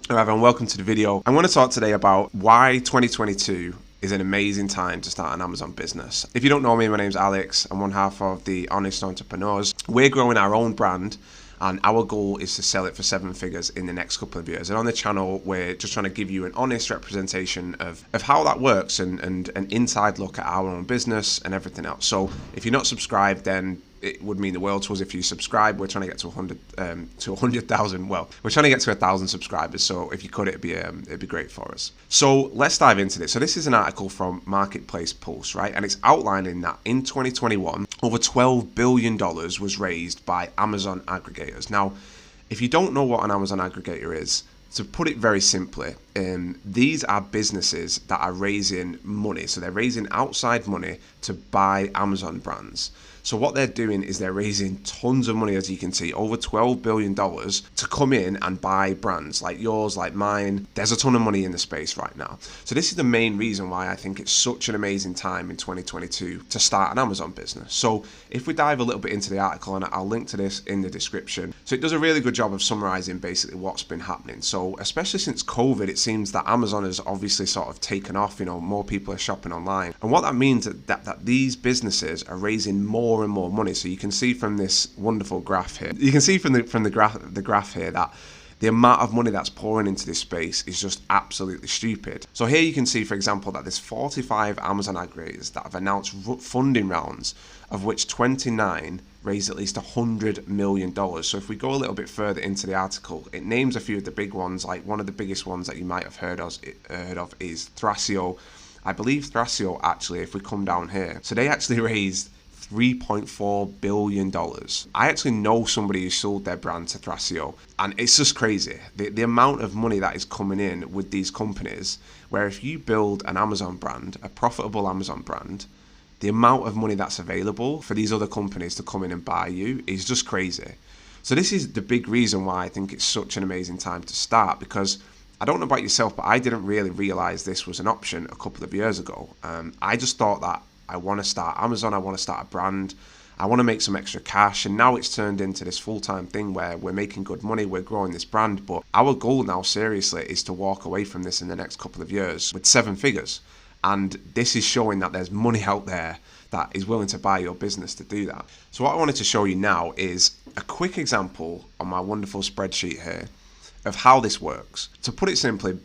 Hello everyone, welcome to the video. I'm going to talk today about why 2022 is an amazing time to start an Amazon business. If you don't know me, my name's Alex. I'm one half of the Honest Entrepreneurs. We're growing our own brand and our goal is to sell it for 7 figures in the next couple of years. And on the channel, we're just trying to give you an honest representation of how that works and an inside look at our own business and everything else. So if you're not subscribed, then it would mean the world to us if you subscribe. We're trying to get to 100,000. Well, we're trying to get to 1,000 subscribers. So if you could, it'd be great for us. So let's dive into this. So this is an article from Marketplace Pulse, right? And it's outlining that in 2021, over $12 billion was raised by Amazon aggregators. Now, if you don't know what an Amazon aggregator is, to put it very simply, these are businesses that are raising money. So they're raising outside money to buy Amazon brands. So what they're doing is they're raising tons of money, as you can see, over $12 billion to come in and buy brands like yours, like mine. There's a ton of money in the space right now. So this is the main reason why I think it's such an amazing time in 2022 to start an Amazon business. So if we dive a little bit into the article, and I'll link to this in the description. So it does a really good job of summarizing basically what's been happening. So especially since COVID, it seems that Amazon has obviously sort of taken off, more people are shopping online. And what that means is that these businesses are raising more and more money. So you can see from this wonderful graph here, you can see from the graph here that the amount of money that's pouring into this space is just absolutely stupid. So here you can see, for example, that there's 45 Amazon aggregators that have announced funding rounds, of which 29 raised at least $100 million. So if we go a little bit further into the article, it names a few of the big ones. Like one of the biggest ones that you might have heard of is Thracio. I believe Thracio, actually, if we come down here, so they actually raised $3.4 billion. I actually know somebody who sold their brand to Thracio, and it's just crazy. The amount of money that is coming in with these companies, where if you build an Amazon brand, a profitable Amazon brand, the amount of money that's available for these other companies to come in and buy you is just crazy. So this is the big reason why I think it's such an amazing time to start, because I don't know about yourself, but I didn't really realize this was an option a couple of years ago. I just thought that I want to start Amazon, I want to start a brand, I want to make some extra cash, and now it's turned into this full-time thing where we're making good money, we're growing this brand, but our goal now, seriously, is to walk away from this in the next couple of years with 7 figures. And this is showing that there's money out there that is willing to buy your business to do that. So what I wanted to show you now is a quick example on my wonderful spreadsheet here of how this works. To put it simply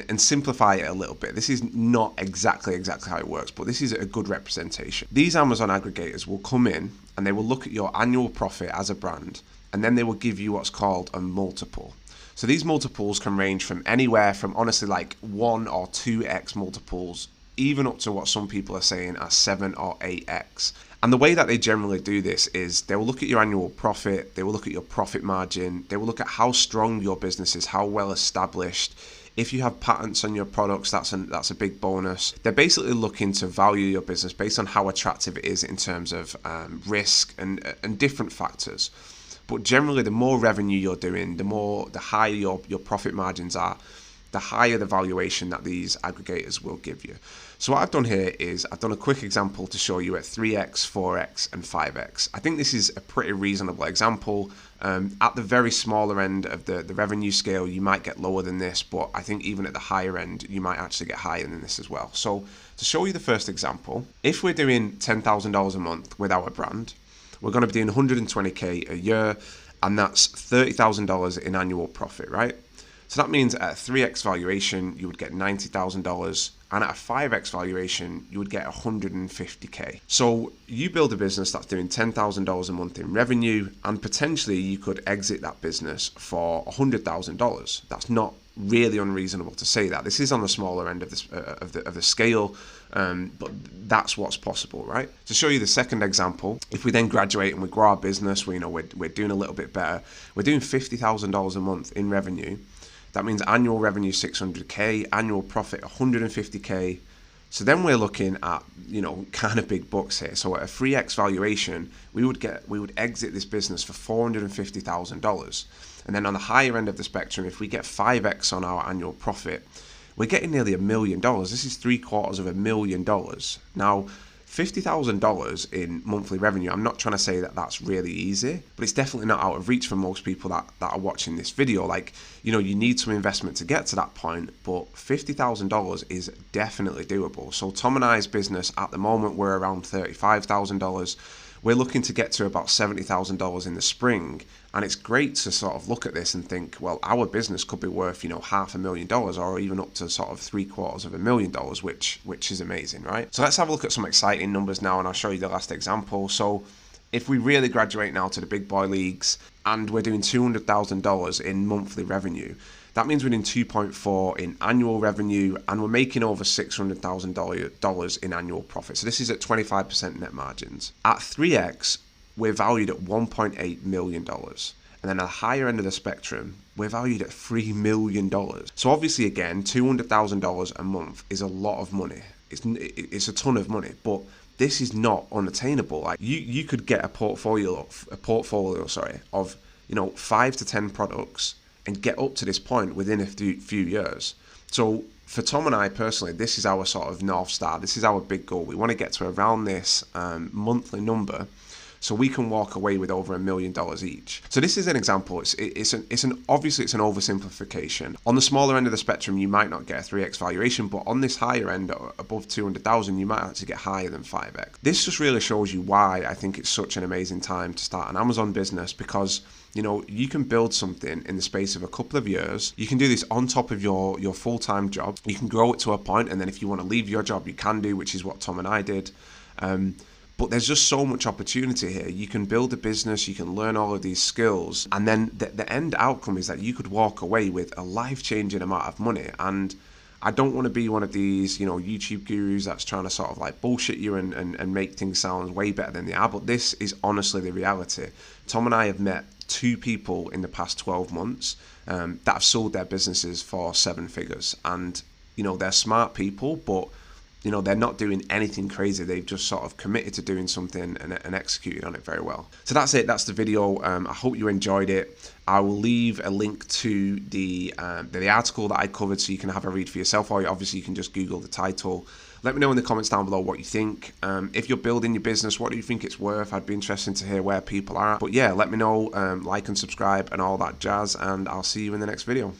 and simplify it a little bit, this is not exactly how it works, but this is a good representation. These Amazon aggregators will come in and they will look at your annual profit as a brand, and then they will give you what's called a multiple. So these multiples can range from anywhere from honestly like 1 or 2x multiples, even up to what some people are saying are 7 or 8x. And the way that they generally do this is they will look at your annual profit, they will look at your profit margin, they will look at how strong your business is, how well established. If you have patents on your products, that's a big bonus. They're basically looking to value your business based on how attractive it is in terms of risk and different factors. But generally, the more revenue you're doing, the higher your profit margins are, the higher the valuation that these aggregators will give you. So what I've done here is I've done a quick example to show you at 3x, 4x, and 5x. I think this is a pretty reasonable example. At the very smaller end of the revenue scale, you might get lower than this, but I think even at the higher end, you might actually get higher than this as well. So to show you the first example, if we're doing $10,000 a month with our brand, we're going to be doing 120K a year, and that's $30,000 in annual profit, right? So that means at a 3x valuation, you would get $90,000, and at a 5x valuation, you would get 150K. So you build a business that's doing $10,000 a month in revenue, and potentially you could exit that business for $100,000. That's not really unreasonable to say that. This is on the smaller end of the scale, but that's what's possible, right? To show you the second example, if we then graduate and we grow our business, we're doing a little bit better. We're doing $50,000 a month in revenue. That means annual revenue 600K, annual profit 150K. So then we're looking at, kind of big bucks here. So at a 3x valuation, we would exit this business for $450,000. And then on the higher end of the spectrum, if we get 5x on our annual profit, we're getting nearly $1 million. This is $750,000. Now, $50,000 in monthly revenue, I'm not trying to say that that's really easy, but it's definitely not out of reach for most people that are watching this video. Like, you need some investment to get to that point, but $50,000 is definitely doable. So Tom and I's business at the moment, we're around $35,000. We're looking to get to about $70,000 in the spring. And it's great to sort of look at this and think, well, our business could be worth, $500,000 or even up to sort of $750,000, which is amazing, right? So let's have a look at some exciting numbers now, and I'll show you the last example. So if we really graduate now to the big boy leagues and we're doing $200,000 in monthly revenue, that means we're doing 2.4 in annual revenue, and we're making over $600,000 in annual profit. So this is at 25% net margins. At 3x, we're valued at $1.8 million. And then at the higher end of the spectrum, we're valued at $3 million. So obviously, again, $200,000 a month is a lot of money. It's a ton of money, but this is not unattainable. Like you could get a portfolio of 5 to 10 products and get up to this point within a few years. So for Tom and I personally, this is our sort of North Star. This is our big goal. We want to get to around this monthly number, so we can walk away with over $1 million each. So this is an example. Obviously it's an oversimplification. On the smaller end of the spectrum, you might not get a 3x valuation, but on this higher end, above 200,000, you might actually get higher than 5x. This just really shows you why I think it's such an amazing time to start an Amazon business, because you can build something in the space of a couple of years. You can do this on top of your full-time job. You can grow it to a point, and then if you want to leave your job, you can do, which is what Tom and I did. But there's just so much opportunity here. You can build a business, you can learn all of these skills, and then the end outcome is that you could walk away with a life-changing amount of money. And I don't want to be one of these, YouTube gurus that's trying to sort of like bullshit you and make things sound way better than they are, but this is honestly the reality. Tom and I have met 2 people in the past 12 months that have sold their businesses for 7 figures. And, they're smart people, but they're not doing anything crazy. They've just sort of committed to doing something and executed on it very well. So that's it. That's the video. I hope you enjoyed it. I will leave a link to the article that I covered so you can have a read for yourself, or obviously you can just Google the title. Let me know in the comments down below what you think. If you're building your business, what do you think it's worth? I'd be interested to hear where people are at. But yeah, let me know, like and subscribe and all that jazz, and I'll see you in the next video.